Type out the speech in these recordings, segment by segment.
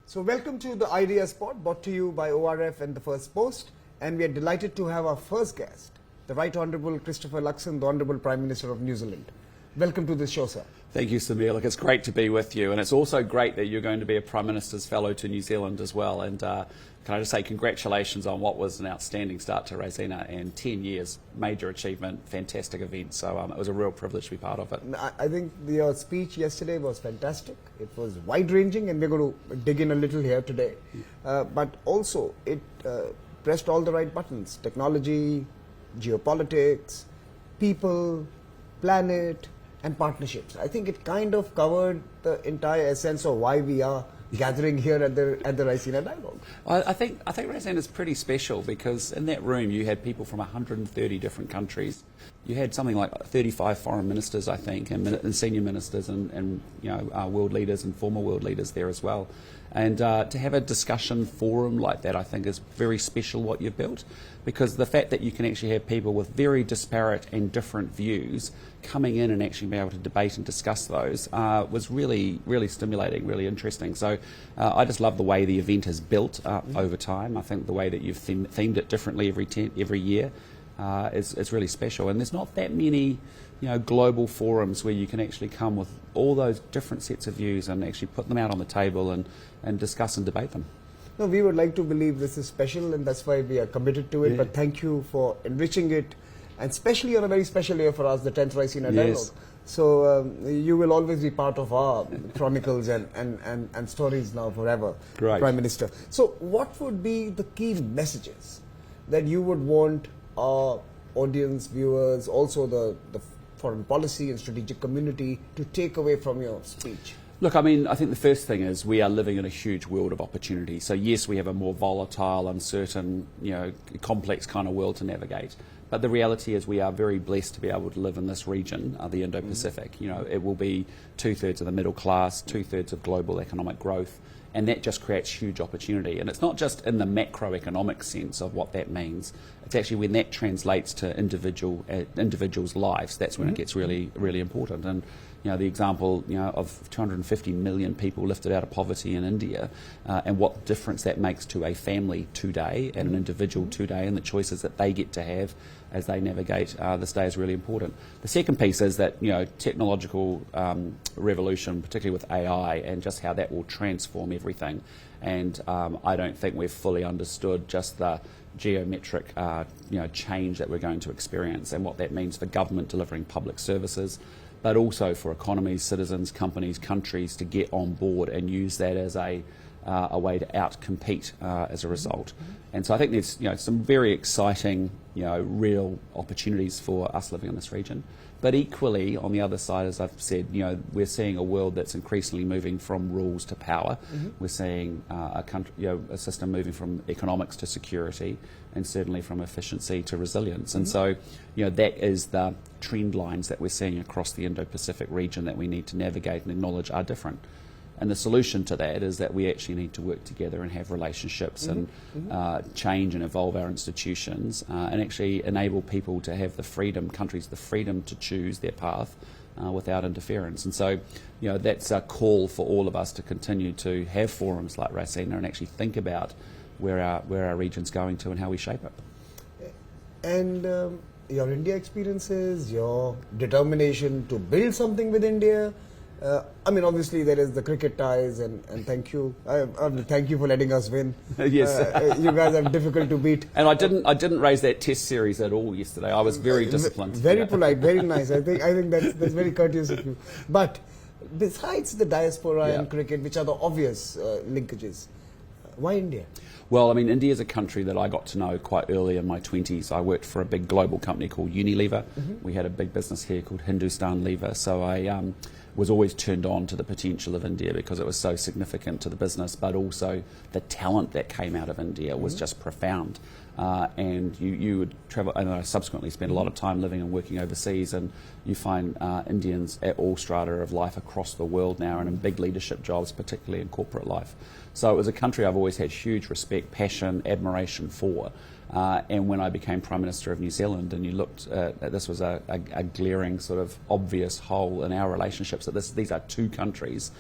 So welcome to the Ideas Pod, brought to you by ORF and the Firstpost, and we are delighted to have our first guest, the Right Honourable Christopher Luxon, the Honourable Prime Minister of New Zealand. Welcome to the show, sir. Thank you, Samir. Look, it's great to be with you, and it's also great that you're going to be a Prime Minister's Fellow to New Zealand as well. And can I just say congratulations on what was an outstanding start to Raisina, and 10 years, major achievement, fantastic event. So it was a real privilege to be part of it. I think your speech yesterday was fantastic. It was wide-ranging, and we're going to dig in a little here today. But also, it pressed all the right buttons: technology, geopolitics, people, planet, and partnerships. I think it kind of covered the entire essence of why we are gathering here at the Raisina Dialogue. I think Raisina is pretty special because in that room you had people from 130 different countries. You had something like 35 foreign ministers, I think, and senior ministers, and world leaders and former world leaders there as well. And to have a discussion forum like that, I think, is very special what you've built, because the fact that you can actually have people with very disparate and different views coming in and actually be able to debate and discuss those was really, really stimulating, really interesting. So I just love the way the event has built over time. I think the way that you've themed it differently every year is really special. And there's not that many global forums where you can actually come with all those different sets of views and actually put them out on the table and discuss and debate them. No, we would like to believe this is special, and that's why we are committed to it. Yeah. But thank you for enriching it, and especially on a very special year for us, the 10th Raisina Dialogue. So you will always be part of our chronicles and stories now forever, Great. Prime Minister. So what would be the key messages that you would want our audience, viewers, also the foreign policy and strategic community to take away from your speech? Look, I mean, I think the first thing is we are living in a huge world of opportunity. So yes, we have a more volatile, uncertain, complex kind of world to navigate. But the reality is we are very blessed to be able to live in this region, the Indo-Pacific. It will be 2/3 of the middle class, 2/3 of global economic growth, and that just creates huge opportunity. And it's not just in the macroeconomic sense of what that means. It's actually when that translates to individuals' lives, that's when it gets really, really important. And the example of 250 million people lifted out of poverty in India, and what difference that makes to a family today and an individual today, and the choices that they get to have as they navigate this day is really important. The second piece is that technological revolution, particularly with AI, and just how that will transform everything. And I don't think we've fully understood just the geometric change that we're going to experience and what that means for government delivering public services, but also for economies, citizens, companies, countries to get on board and use that as a way to out-compete as a result. And so I think there's some very exciting real opportunities for us living in this region. But equally, on the other side, as I've said, we're seeing a world that's increasingly moving from rules to power. We're seeing a system moving from economics to security, and certainly from efficiency to resilience. And so, that is the trend lines that we're seeing across the Indo-Pacific region that we need to navigate and acknowledge are different. And the solution to that is that we actually need to work together and have relationships and change and evolve our institutions and actually enable people to have the freedom, countries the freedom to choose their path without interference. And so, that's a call for all of us to continue to have forums like Raisina and actually think about where our region's going to and how we shape it. And your India experiences, your determination to build something with India. Obviously there is the cricket ties, and thank you. Thank you for letting us win. Yes, you guys are difficult to beat. And I didn't raise that test series at all yesterday. I was very disciplined. Very polite, very nice. I think that's very courteous of you. But besides the diaspora and cricket, which are the obvious linkages, why India? Well, India is a country that I got to know quite early in my 20s. I worked for a big global company called Unilever. We had a big business here called Hindustan Lever. So I was always turned on to the potential of India because it was so significant to the business, but also the talent that came out of India was just profound. And you would travel, and I subsequently spent a lot of time living and working overseas, and you find Indians at all strata of life across the world now and in big leadership jobs, particularly in corporate life. So it was a country I've always had huge respect, passion, admiration for. And when I became Prime Minister of New Zealand, and you looked at this was a glaring sort of obvious hole in our relationships, that these are two countries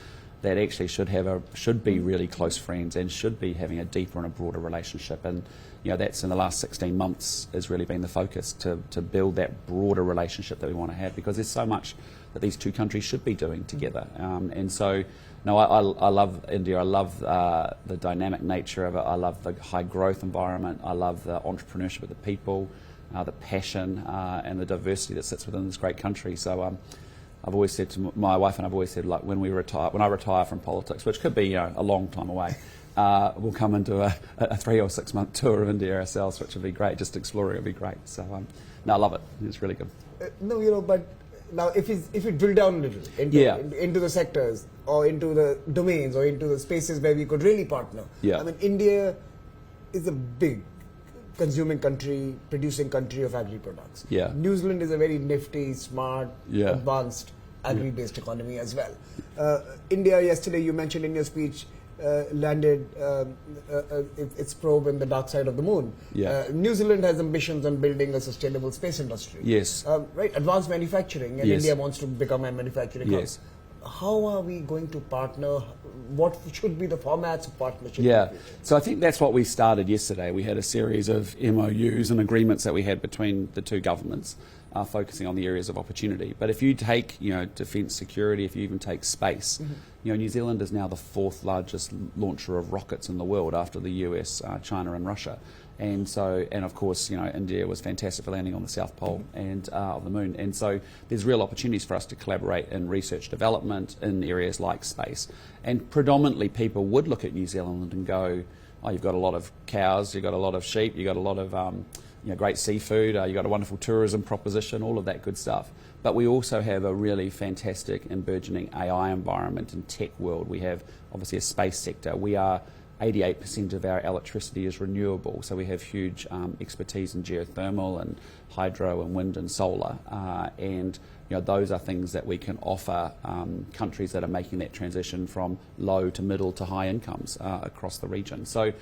that actually should be really close friends and should be having a deeper and a broader relationship. And that's in the last 16 months has really been the focus to build that broader relationship that we want to have, because there's so much that these two countries should be doing together. And so, no, I love India. I love the dynamic nature of it. I love the high growth environment. I love the entrepreneurship of the people, the passion, and the diversity that sits within this great country. So I've always said to my wife, and I've always said, like, when I retire from politics, which could be a long time away, we'll come into a 3 or 6 month tour of India ourselves, which would be great. Just exploring it would be great. So no, I love it. It's really good. No, but now if you drill down a little into the sectors or into the domains or into the spaces where we could really partner. Yeah. I mean, India is a big consuming country, producing country of agri-products. Yeah. New Zealand is a very nifty, smart, advanced agri-based economy as well. India, yesterday you mentioned in your speech, landed its probe in the dark side of the moon. Yeah. New Zealand has ambitions on building a sustainable space industry. Yes. Right, advanced manufacturing, and Yes. India wants to become a manufacturing hub. Yes. How are we going to partner? What should be the formats of partnership? Yeah, so I think that's what we started yesterday. We had a series of MOUs and agreements that we had between the two governments, focusing on the areas of opportunity. But if you take, defence security, if you even take space, New Zealand is now the 4th largest launcher of rockets in the world after the US, China and Russia. And so, and of course, India was fantastic for landing on the South Pole and of the moon. And so there's real opportunities for us to collaborate in research development in areas like space. And predominantly people would look at New Zealand and go, oh, you've got a lot of cows, you've got a lot of sheep, you've got a lot of great seafood, you've got a wonderful tourism proposition, all of that good stuff. But we also have a really fantastic and burgeoning AI environment and tech world. We have obviously a space sector. We are 88% of our electricity is renewable, so we have huge expertise in geothermal and hydro and wind and solar, and those are things that we can offer countries that are making that transition from low to middle to high incomes across the region. So,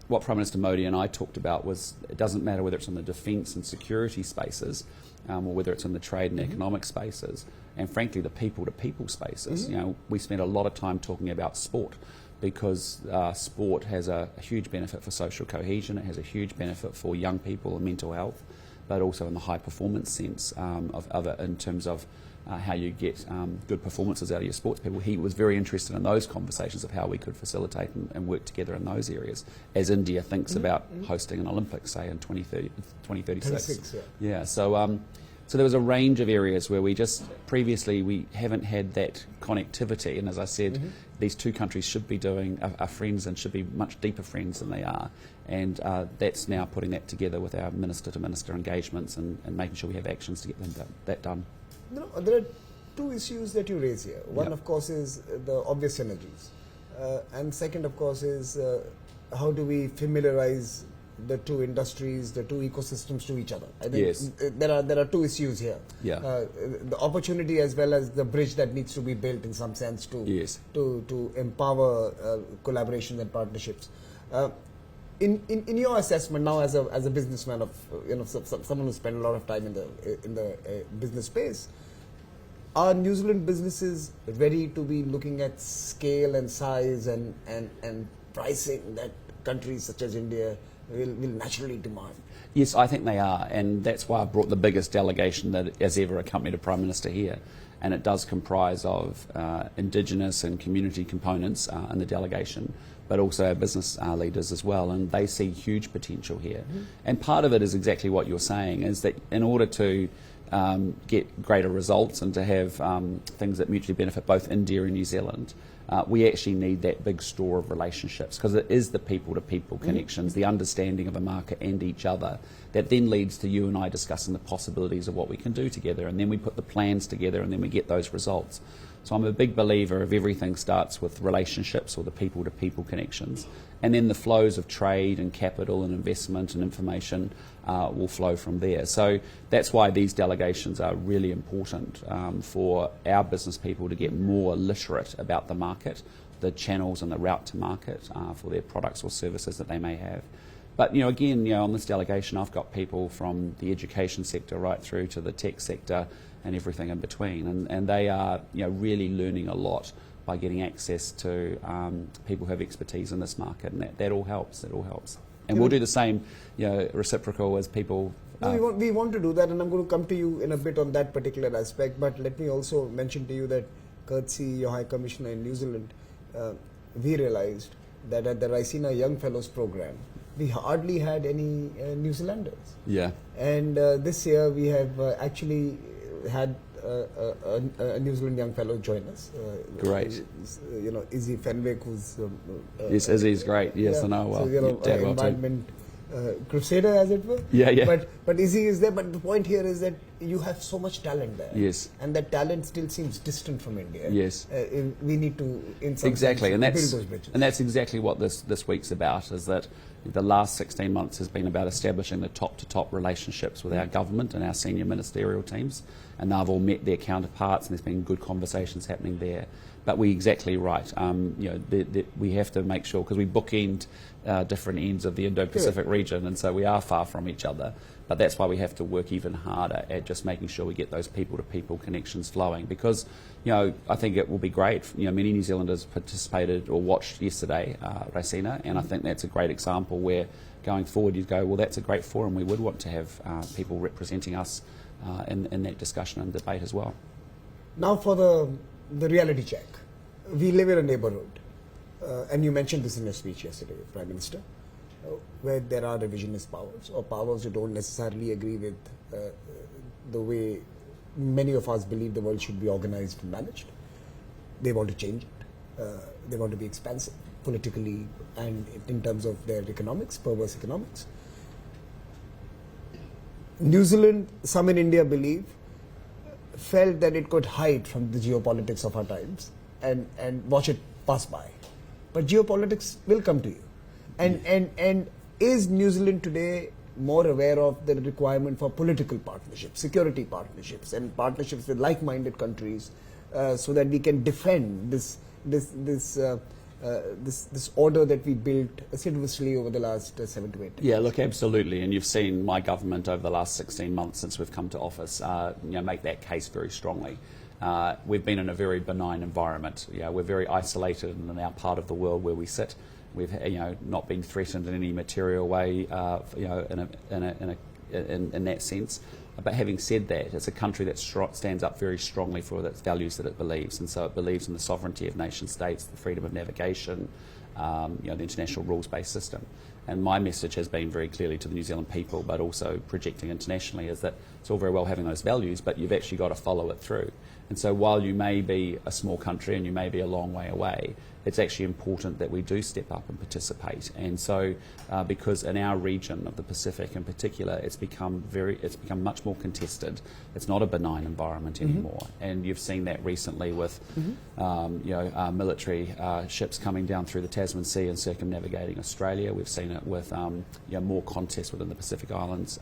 what Prime Minister Modi and I talked about was it doesn't matter whether it's in the defence and security spaces, or whether it's in the trade and economic spaces, and frankly the people-to-people spaces. We spend a lot of time talking about sport, because sport has a huge benefit for social cohesion, it has a huge benefit for young people and mental health, but also in the high performance sense of it, in terms of how you get good performances out of your sports people. He was very interested in those conversations of how we could facilitate and work together in those areas, as India thinks about hosting an Olympics, say, in 2036. Yeah, so there was a range of areas where we haven't had that connectivity, and as I said, these two countries should be are friends and should be much deeper friends than they are, and that's now putting that together with our minister-to-minister engagements and making sure we have actions to get that done. There are two issues that you raise here. One, of course, is the obvious synergies, and second, of course, is how do we familiarize the two industries, the two ecosystems to each other. I think there are two issues here. The opportunity as well as the bridge that needs to be built in some sense to empower collaboration and partnerships. In your assessment now, as a businessman of someone who spent a lot of time in the business space, are New Zealand businesses ready to be looking at scale and size and pricing that countries such as India will naturally demand? Yes, I think they are, and that's why I've brought the biggest delegation that has ever accompanied a Prime Minister here, and it does comprise of Indigenous and community components in the delegation, but also our business leaders as well, and they see huge potential here. And part of it is exactly what you're saying, is that in order to get greater results and to have things that mutually benefit both India and New Zealand, we actually need that big store of relationships, because it is the people-to-people connections, the understanding of a market and each other, that then leads to you and I discussing the possibilities of what we can do together, and then we put the plans together and then we get those results. So I'm a big believer of everything starts with relationships, or the people-to-people connections, and then the flows of trade and capital and investment and information will flow from there. So that's why these delegations are really important for our business people to get more literate about the market, the channels and the route to market for their products or services that they may have. But again, on this delegation, I've got people from the education sector right through to the tech sector and everything in between, and they are really learning a lot by getting access to people who have expertise in this market, and that all helps. That all helps. And we'll do the same, reciprocal as people. No, we want to do that, and I'm going to come to you in a bit on that particular aspect. But let me also mention to you that, courtesy your High Commissioner in New Zealand, we realized that at the Raisina Young Fellows program, we hardly had any New Zealanders. Yeah. And this year we have actually had a New Zealand young fellow join us. Great. Izzy Fenwick, who's yes, Izzy's great. Yes, I know. So, environment crusader, as it were. Yeah. But Izzy is there. But the point here is that you have so much talent there. Yes. And that talent still seems distant from India. Yes. We need to, in some exactly, sense, and that's build those bridges. and that's exactly what this week's about. Is that the last 16 months has been about establishing the top-to-top relationships with our government and our senior ministerial teams, and they've all met their counterparts, and there's been good conversations happening there. But we're exactly right. We have to make sure, because we bookend different ends of the Indo-Pacific region, and so we are far from each other. But that's why we have to work even harder at just making sure we get those people-to-people connections flowing. Because, I think it will be great. Many New Zealanders participated or watched yesterday, Raisina, and I think that's a great example where going forward you'd go, well, that's a great forum. We would want to have people representing us in that discussion and debate as well. Now for the reality check. We live in a neighborhood, and you mentioned this in your speech yesterday, Prime Minister, where there are revisionist powers, or powers who don't necessarily agree with the way many of us believe the world should be organized and managed. They want to change it. They want to be expansive politically and in terms of their economics, perverse economics. New Zealand, some in India believe, felt that it could hide from the geopolitics of our times and watch it pass by. But geopolitics will come to you. And is New Zealand today more aware of the requirement for political partnerships, security partnerships, and partnerships with like-minded countries, so that we can defend this order that we built assiduously over the last 7 to 8 years? Yeah, look, absolutely. And you've seen my government over the last 16 months since we've come to office, make that case very strongly. We've been in a very benign environment. We're very isolated in our part of the world where we sit. We've not been threatened in any material way, in that sense. But having said that, it's a country that stands up very strongly for its values that it believes, and so it believes in the sovereignty of nation states, the freedom of navigation, the international rules-based system. And my message has been very clearly to the New Zealand people, but also projecting internationally, is that it's all very well having those values, but you've actually got to follow it through. And so while you may be a small country and you may be a long way away, it's actually important that we do step up and participate. And so, because in our region of the Pacific in particular, it's become much more contested. It's not a benign environment anymore. And you've seen that recently with, military ships coming down through the Tasman Sea and circumnavigating Australia. We've seen it with, more contest within the Pacific Islands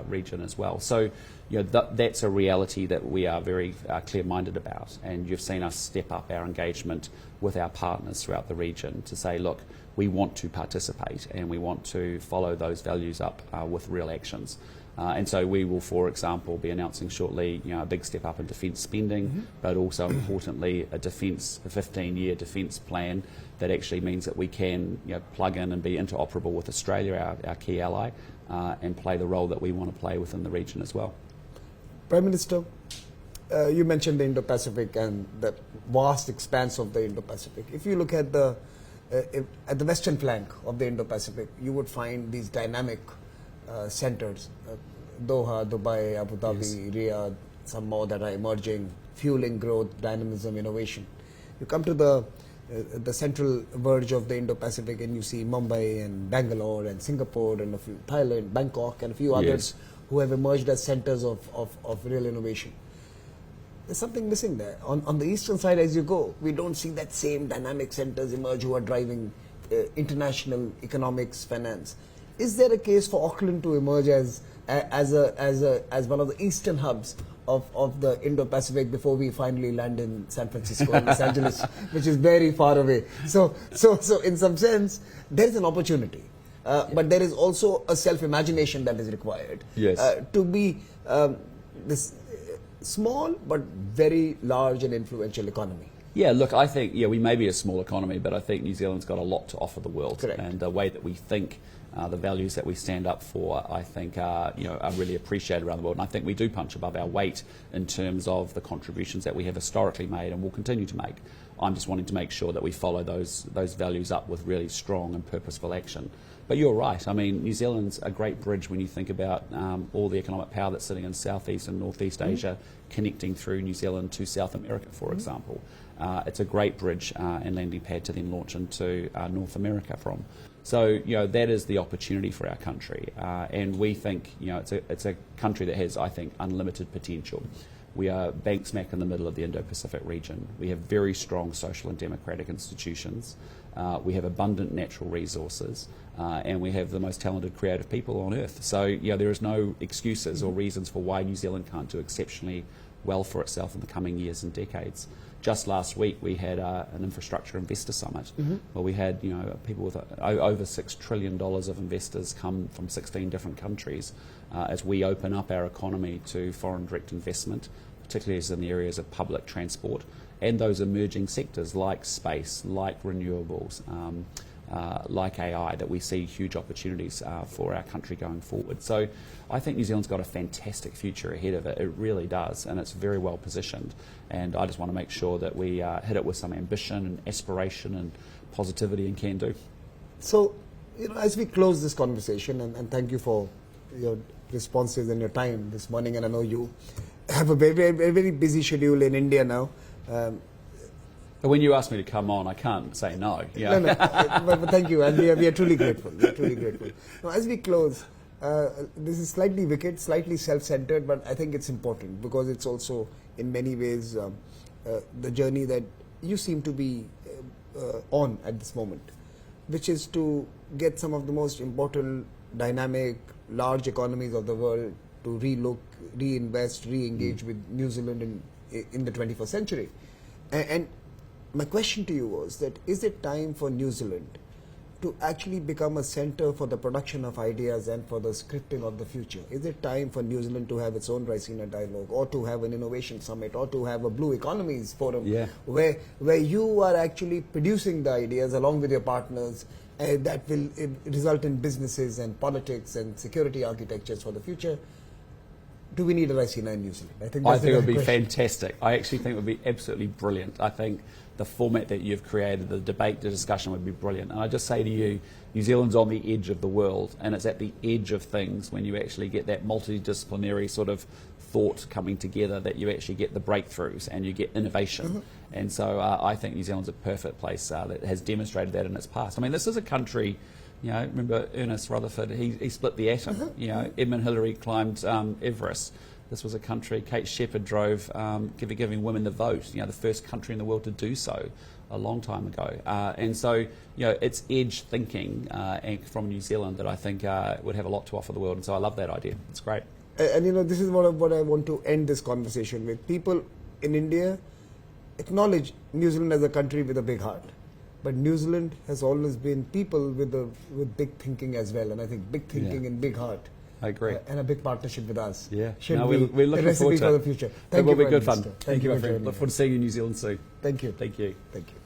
region as well. So, that's a reality that we are very clear-minded about. And you've seen us step up our engagement with our partners throughout the region to say, look, we want to participate and we want to follow those values up with real actions. And so we will, for example, be announcing shortly a big step up in defence spending, but also importantly a 15-year defence plan that actually means that we can plug in and be interoperable with Australia, our key ally, and play the role that we want to play within the region as well. Prime Minister, you mentioned the Indo-Pacific and the vast expanse of the Indo-Pacific. If you look at the western flank of the Indo-Pacific, you would find these dynamic centers, Doha, Dubai, Abu Dhabi, Riyadh, some more that are emerging, fueling growth, dynamism, innovation. You come to the central verge of the Indo-Pacific and you see Mumbai and Bangalore and Singapore and a few, Thailand, Bangkok and a few others who have emerged as centers of real innovation. There's something missing there. On the eastern side, as you go, we don't see that same dynamic centers emerge who are driving international economics, finance. Is there a case for Auckland to emerge as one of the eastern hubs of the Indo-Pacific before we finally land in San Francisco and Los Angeles, which is very far away? So in some sense, there is an opportunity. But there is also a self-imagination that is required to be this small but very large and influential economy. Yeah, look, I think we may be a small economy, but I think New Zealand's got a lot to offer the world. Correct. And the way that we think, the values that we stand up for, I think are really appreciated around the world. And I think we do punch above our weight in terms of the contributions that we have historically made and will continue to make. I'm just wanting to make sure that we follow those values up with really strong and purposeful action. But you're right. I mean, New Zealand's a great bridge when you think about all the economic power that's sitting in Southeast and Northeast Asia, connecting through New Zealand to South America, for example. It's a great bridge and landing pad to then launch into North America from. So, that is the opportunity for our country. And we think, it's a country that has, I think, unlimited potential. We are bank smack in the middle of the Indo-Pacific region. We have very strong social and democratic institutions. We have abundant natural resources. And we have the most talented creative people on earth. So, there is no excuses or reasons for why New Zealand can't do exceptionally well for itself in the coming years and decades. Just last week we had an infrastructure investor summit where we had people with over $6 trillion of investors come from 16 different countries as we open up our economy to foreign direct investment, particularly as in the areas of public transport and those emerging sectors like space, like renewables, like AI, that we see huge opportunities for our country going forward. So I think New Zealand's got a fantastic future ahead of it. It really does, and it's very well positioned. And I just want to make sure that we hit it with some ambition and aspiration and positivity and can do. So, as we close this conversation, and thank you for your responses and your time this morning, and I know you have a very, very, very busy schedule in India now. But when you ask me to come on, I can't say no. No, but thank you, and we are truly grateful. We are truly grateful. Now, as we close, this is slightly wicked, slightly self-centered, but I think it's important because it's also, in many ways, the journey that you seem to be on at this moment, which is to get some of the most important, dynamic, large economies of the world to relook, reinvest, re-engage with New Zealand in the 21st century. And my question to you was that, is it time for New Zealand to actually become a center for the production of ideas and for the scripting of the future? Is it time for New Zealand to have its own Raisina Dialogue, or to have an innovation summit, or to have a Blue Economies Forum, where you are actually producing the ideas along with your partners that will result in businesses and politics and security architectures for the future? Do we need a Raisina in New Zealand? I think it would be fantastic. I actually think it would be absolutely brilliant. I think the format that you've created, the debate, the discussion would be brilliant. And I just say to you, New Zealand's on the edge of the world, and it's at the edge of things when you actually get that multidisciplinary sort of thought coming together, that you actually get the breakthroughs and you get innovation. And so I think New Zealand's a perfect place that has demonstrated that in its past. I mean, this is a country, remember Ernest Rutherford, he split the atom. Edmund Hillary climbed Everest. This was a country, Kate Shepherd drove, giving women the vote, the first country in the world to do so a long time ago. And so, it's edge thinking from New Zealand that I think would have a lot to offer the world. And so I love that idea. It's great. And this is what I want to end this conversation with. People in India acknowledge New Zealand as a country with a big heart. But New Zealand has always been people with big thinking as well. And I think big thinking and big heart. I agree. And a big partnership with us. Yeah. Should no, be we're looking a recipe forward to for it. the future. It will be good fun. Thank you, my friend. Look forward to seeing you in New Zealand soon. Thank you. Thank you. Thank you.